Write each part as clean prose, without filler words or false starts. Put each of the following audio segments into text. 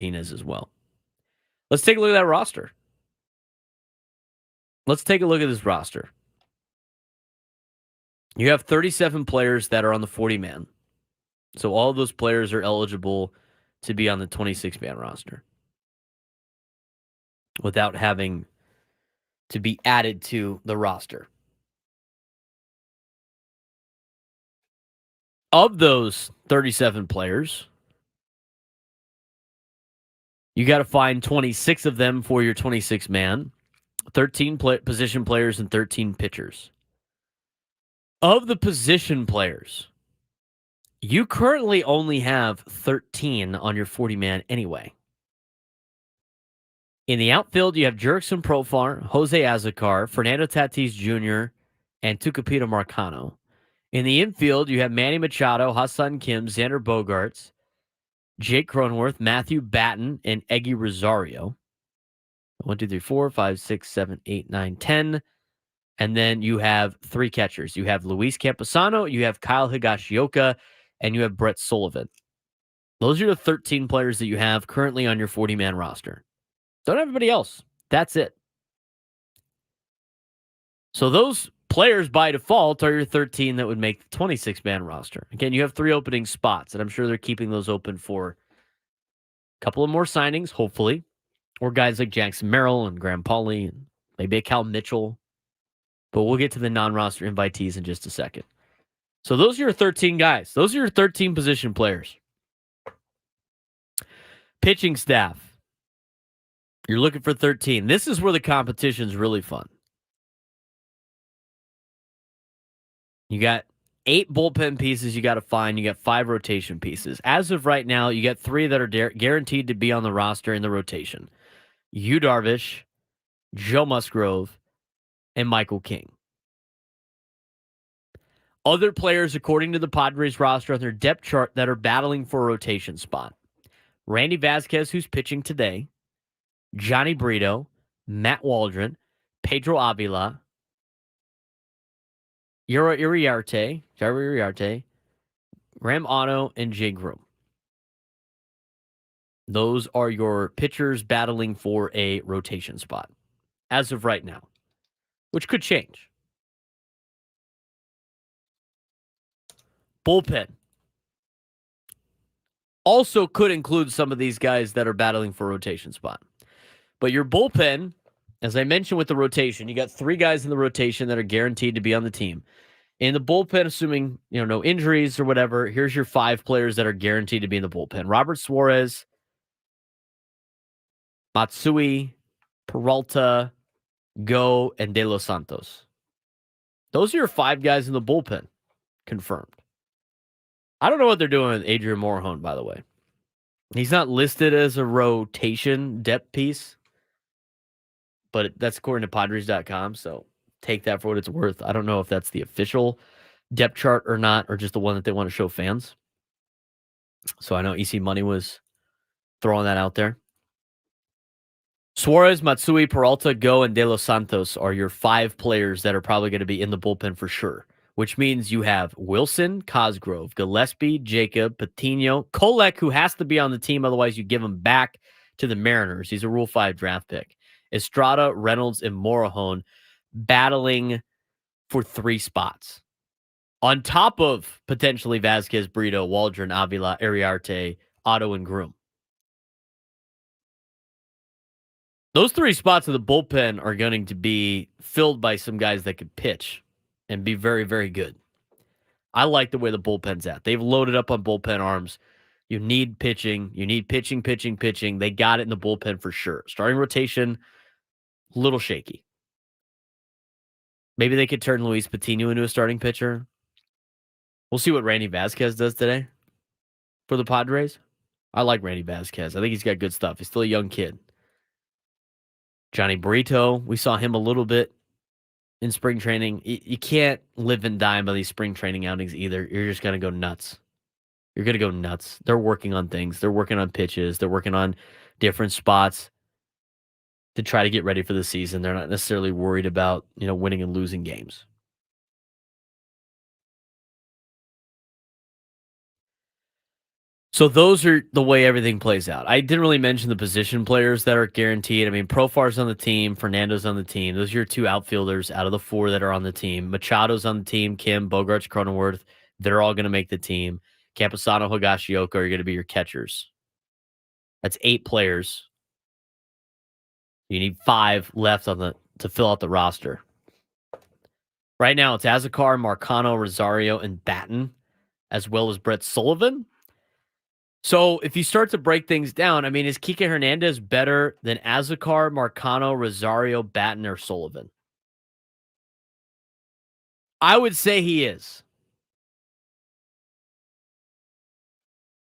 is as well. Let's take a look at that roster. Let's take a look at this roster. You have 37 players that are on the 40-man. So all of those players are eligible to be on the 26-man roster without having to be added to the roster. Of those 37 players, you got to find 26 of them for your 26-man, 13 position players, and 13 pitchers. Of the position players, you currently only have 13 on your 40-man anyway. In the outfield, you have Jurickson Profar, Jose Azocar, Fernando Tatis Jr., and Tucupita Marcano. In the infield, you have Manny Machado, Hassan Kim, Xander Bogaerts, Jake Cronenworth, Matthew Batten, and Eggy Rosario. 1, 2, 3, 4, 5, 6, 7, 8, 9, 10. And then you have 3 catchers. You have Luis Camposano, you have Kyle Higashioka, and you have Brett Sullivan. Those are the 13 players that you have currently on your 40-man roster. Don't everybody else. That's it. So those players by default are your 13 that would make the 26-man roster. Again, you have 3 opening spots, and I'm sure they're keeping those open for a couple of more signings, hopefully, or guys like Jackson Merrill and Graham Pauley and maybe a Cal Mitchell. But we'll get to the non-roster invitees in just a second. So those are your 13 guys. Those are your 13 position players. Pitching staff. You're looking for 13. This is where the competition's really fun. You got 8 bullpen pieces you got to find. You got 5 rotation pieces. As of right now, you got 3 that are guaranteed to be on the roster in the rotation. Yu Darvish, Joe Musgrove, and Michael King. Other players, according to the Padres roster on their depth chart, that are battling for a rotation spot. Randy Vasquez, who's pitching today. Johnny Brito, Matt Waldron, Pedro Avila, Iriarte, Graham Otto, and Jay Groom. Those are your pitchers battling for a rotation spot as of right now, which could change. Bullpen also could include some of these guys that are battling for a rotation spot. But your bullpen, as I mentioned with the rotation, you got 3 guys in the rotation that are guaranteed to be on the team. In the bullpen, assuming no injuries or whatever, here's your 5 players that are guaranteed to be in the bullpen. Robert Suarez, Matsui, Peralta, Go, and De Los Santos. Those are your 5 guys in the bullpen, confirmed. I don't know what they're doing with Adrian Morejon, by the way. He's not listed as a rotation depth piece, but that's according to Padres.com, so take that for what it's worth. I don't know if that's the official depth chart or not, or just the one that they want to show fans. So I know EC Money was throwing that out there. Suarez, Matsui, Peralta, Go, and De Los Santos are your 5 players that are probably going to be in the bullpen for sure, which means you have Wilson, Cosgrove, Gillespie, Jacob, Patino, Kolek, who has to be on the team, otherwise you give him back to the Mariners. He's a Rule 5 draft pick. Estrada, Reynolds, and Morejon battling for 3 spots. On top of potentially Vasquez, Brito, Waldron, Avila, Iriarte, Otto, and Groom. Those 3 spots of the bullpen are going to be filled by some guys that could pitch and be very, very good. I like the way the bullpen's at. They've loaded up on bullpen arms. You need pitching. You need pitching. They got it in the bullpen for sure. Starting rotation, a little shaky. Maybe they could turn Luis Patino into a starting pitcher. We'll see what Randy Vasquez does today for the Padres. I like Randy Vasquez. I think he's got good stuff. He's still a young kid. Johnny Brito, we saw him a little bit in spring training. You can't live and die by these spring training outings either. You're just going to go nuts. You're going to go nuts. They're working on things. They're working on pitches. They're working on different spots to try to get ready for the season. They're not necessarily worried about, winning and losing games. So those are the way everything plays out. I didn't really mention the position players that are guaranteed. I mean, Profar's on the team, Fernando's on the team. Those are your two outfielders out of the four that are on the team. Machado's on the team, Kim, Bogarts, Cronenworth. They're all going to make the team. Camposano, Higashioka are going to be your catchers. That's 8 players. You need 5 left on the to fill out the roster. Right now, it's Azakar, Marcano, Rosario, and Batten, as well as Brett Sullivan. So if you start to break things down, I mean, is Kike Hernandez better than Azakar, Marcano, Rosario, Batten, or Sullivan? I would say he is.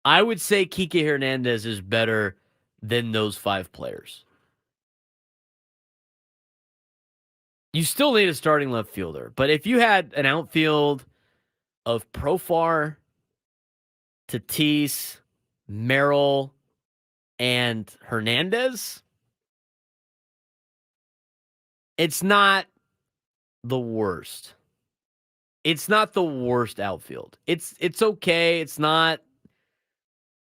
I would say Kike Hernandez is better than those 5 players. You still need a starting left fielder, but if you had an outfield of Profar, Tatis, Merrill, and Hernandez, it's not the worst. It's not the worst outfield. It's okay. It's not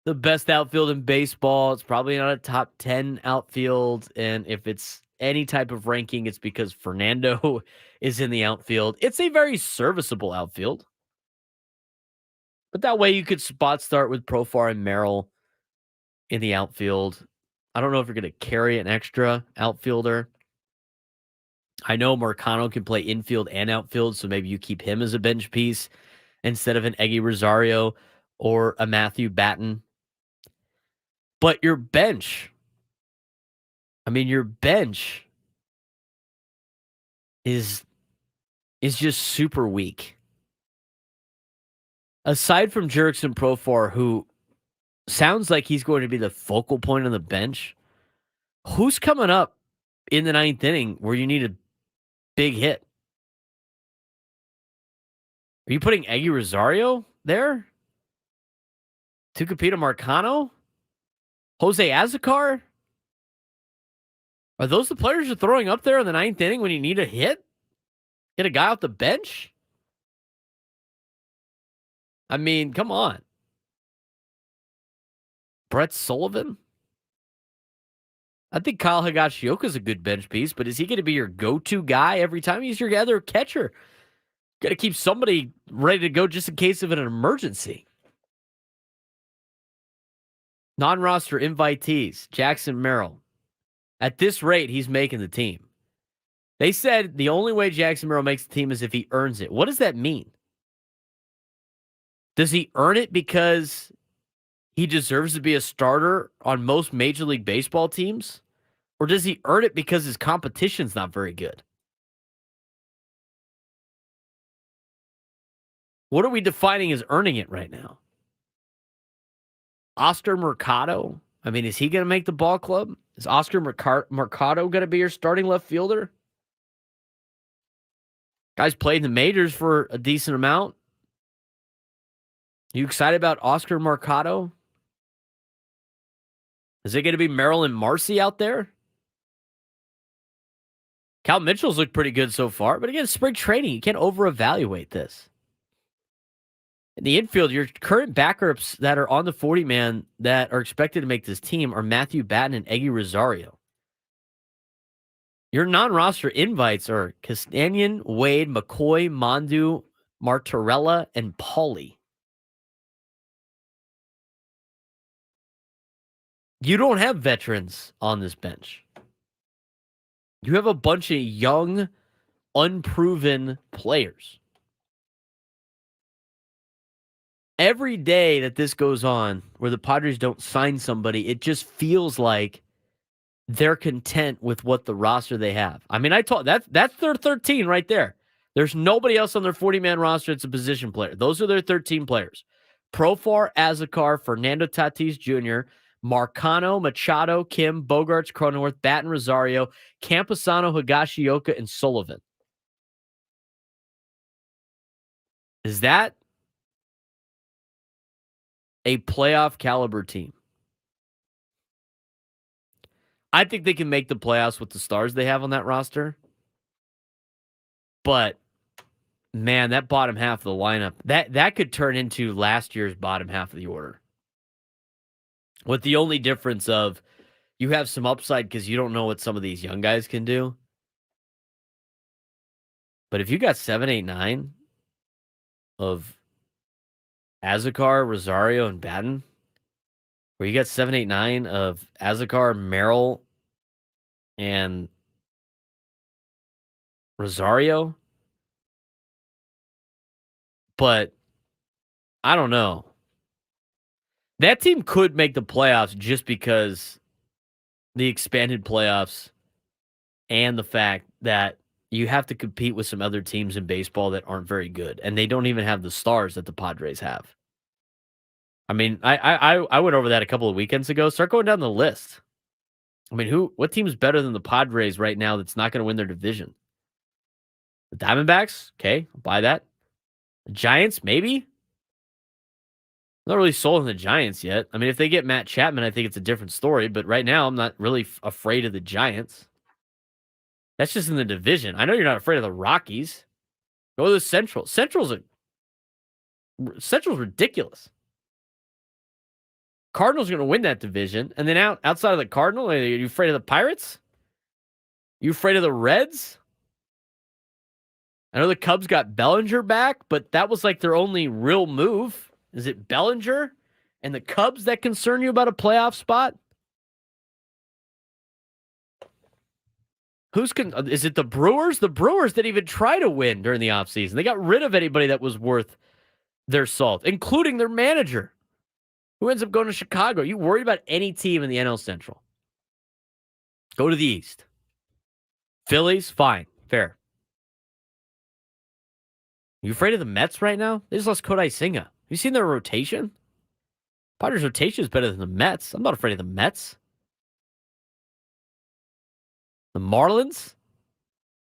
the best outfield in baseball. It's probably not a top 10 outfield. And if it's any type of ranking, it's because Fernando is in the outfield. It's a very serviceable outfield. But that way you could spot start with Profar and Merrill in the outfield. I don't know if you're going to carry an extra outfielder. I know Marcano can play infield and outfield, so maybe you keep him as a bench piece instead of an Eggy Rosario or a Matthew Batten. But your bench, your bench is just super weak. Aside from Jurickson Profar, who sounds like he's going to be the focal point on the bench, who's coming up in the 9th inning where you need a big hit? Are you putting Eggy Rosario there? Tucupita Marcano? Jose Azocar? Are those the players you're throwing up there in the 9th inning when you need a hit? Get a guy off the bench? I mean, come on. Brett Sullivan? I think Kyle Higashioka is a good bench piece, but is he going to be your go-to guy every time? He's your other catcher. Got to keep somebody ready to go just in case of an emergency. Non-roster invitees, Jackson Merrill. At this rate, he's making the team. They said the only way Jackson Merrill makes the team is if he earns it. What does that mean? Does he earn it because he deserves to be a starter on most Major League Baseball teams? Or does he earn it because his competition's not very good? What are we defining as earning it right now? Oscar Mercado? Is he going to make the ball club? Is Oscar Mercado going to be your starting left fielder? Guy's played in the majors for a decent amount. You excited about Oscar Mercado? Is it going to be Marilyn Marcy out there? Cal Mitchell's looked pretty good so far, but again, spring training, you can't over-evaluate this. In the infield, your current backups that are on the 40-man that are expected to make this team are Matthew Batten and Eggy Rosario. Your non-roster invites are Castanyan, Wade, McCoy, Mondu, Martorella, and Pauly. You don't have veterans on this bench. You have a bunch of young, unproven players. Every day that this goes on where the Padres don't sign somebody, it just feels like they're content with what the roster they have. That's their 13 right there. There's nobody else on their 40-man roster that's a position player. Those are their 13 players. Profar, Azakar, Fernando Tatis Jr., Marcano, Machado, Kim, Bogarts, Cronenworth, Batten, Rosario, Camposano, Higashioka, and Sullivan. Is that a playoff caliber team? I think they can make the playoffs with the stars they have on that roster. But man, that bottom half of the lineup, that could turn into last year's bottom half of the order. with the only difference of you have some upside because you don't know what some of these young guys can do. But if you got 7, 8, 9 of Azakar, Rosario, and Batten, where you got 7, 8, 9 of Azakar, Merrill, and Rosario, but I don't know. That team could make the playoffs just because the expanded playoffs and the fact that you have to compete with some other teams in baseball that aren't very good, and they don't even have the stars that the Padres have. I mean, I went over that a couple of weekends ago. Start going down the list. I mean, what team's better than the Padres right now that's not going to win their division? The Diamondbacks? Okay, I'll buy that. The Giants? Maybe. I'm not really sold on the Giants yet. I mean, if they get Matt Chapman, I think it's a different story. But right now, I'm not really afraid of the Giants. That's just in the division. I know you're not afraid of the Rockies. Go to the Central. Central's ridiculous. Cardinals are going to win that division. And then outside of the Cardinals, are you afraid of the Pirates? You afraid of the Reds? I know the Cubs got Bellinger back, but that was like their only real move. Is it Bellinger and the Cubs that concern you about a playoff spot? Is it the Brewers? The Brewers didn't even try to win during the offseason. They got rid of anybody that was worth their salt, including their manager, who ends up going to Chicago. You worried about any team in the NL Central? Go to the East. Phillies, fine, fair. You afraid of the Mets right now? They just lost Kodai Senga. Have you seen their rotation? Padres' rotation is better than the Mets. I'm not afraid of the Mets. The Marlins?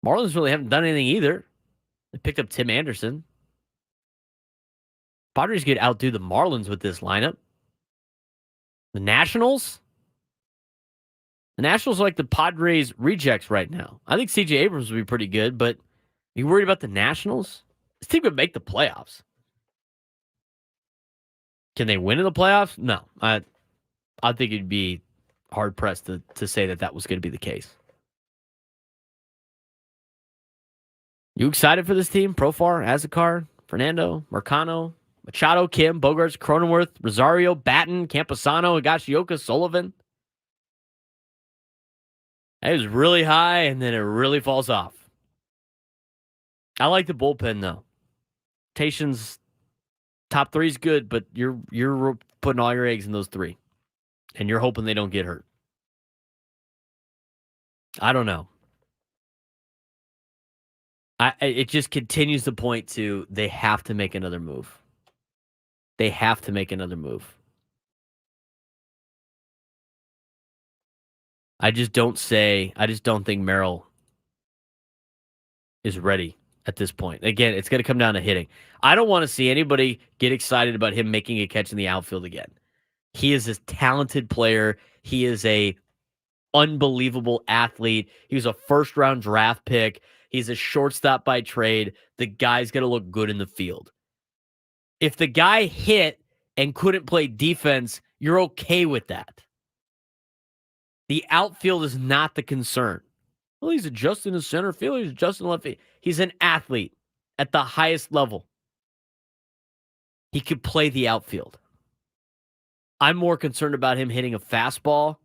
Marlins really haven't done anything either. They picked up Tim Anderson. Padres could outdo the Marlins with this lineup. The Nationals? The Nationals are like the Padres rejects right now. I think C.J. Abrams would be pretty good, but are you worried about the Nationals? This team could make the playoffs. Can they win in the playoffs? No. I think it'd be hard-pressed to say that was going to be the case. You excited for this team? Profar, Azakar, Fernando, Marcano, Machado, Kim, Bogarts, Cronenworth, Rosario, Batten, Camposano, Higashioka, Sullivan. It was really high, and then it really falls off. I like the bullpen, though. Tation's top 3 is good, but you're putting all your eggs in those 3, and you're hoping they don't get hurt. I don't know. It just continues to point to they have to make another move. They have to make another move. I just don't think Merrill is ready at this point. Again, it's going to come down to hitting. I don't want to see anybody get excited about him making a catch in the outfield again. He is a talented player. He is a unbelievable athlete. He was a first-round draft pick. He's a shortstop by trade. The guy's going to look good in the field. If the guy hit and couldn't play defense, you're okay with that. The outfield is not the concern. Well, he's adjusting to center field. He's adjusting to left field. He's an athlete at the highest level. He could play the outfield. I'm more concerned about him hitting a fastball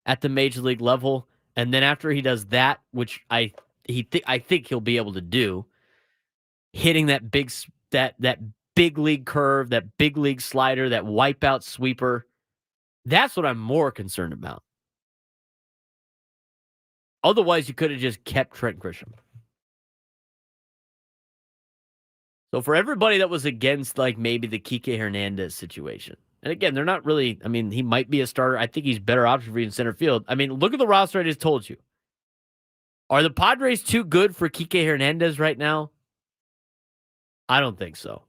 at the major league level, and then after he does that, which I think he'll be able to do, hitting that big league curve, that big league slider, that wipeout sweeper. That's what I'm more concerned about. Otherwise, you could have just kept Trent Grisham. So for everybody that was against like maybe the Kike Hernandez situation, and again, they're not really, I mean, he might be a starter. I think he's better option for you in center field. I mean, look at the roster I just told you. Are the Padres too good for Kike Hernandez right now? I don't think so.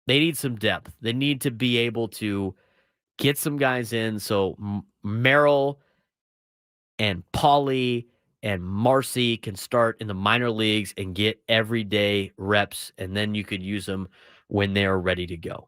They need some depth. They need to be able to get some guys in. So Merrill and Paulie and Marcy can start in the minor leagues and get everyday reps, and then you could use them when they're ready to go.